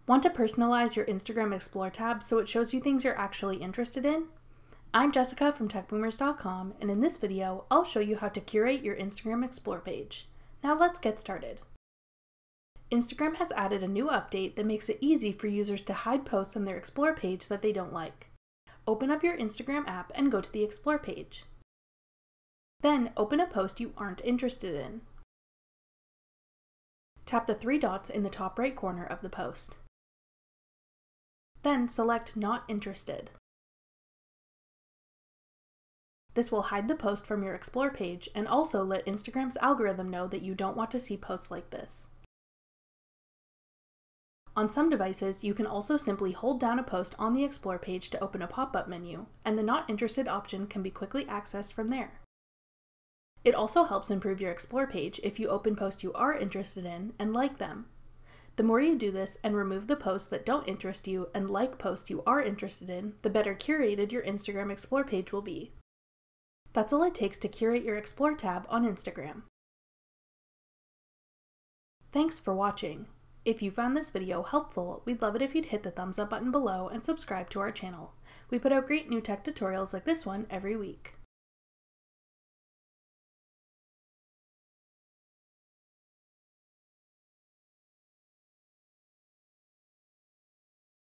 Want to personalize your Instagram Explore tab so it shows you things you're actually interested in? I'm Jessica from techboomers.com, and in this video, I'll show you how to curate your Instagram Explore page. Now let's get started. Instagram has added a new update that makes it easy for users to hide posts on their Explore page that they don't like. Open up your Instagram app and go to the Explore page. Then open a post you aren't interested in. Tap the three dots in the top right corner of the post. Then select Not Interested. This will hide the post from your Explore page and also let Instagram's algorithm know that you don't want to see posts like this. On some devices, you can also simply hold down a post on the Explore page to open a pop-up menu, and the Not Interested option can be quickly accessed from there. It also helps improve your Explore page if you open posts you are interested in and like them. The more you do this and remove the posts that don't interest you and like posts you are interested in, the better curated your Instagram Explore page will be. That's all it takes to curate your Explore tab on Instagram. Thanks for watching. If you found this video helpful, we'd love it if you'd hit the thumbs up button below and subscribe to our channel. We put out great new tech tutorials like this one every week.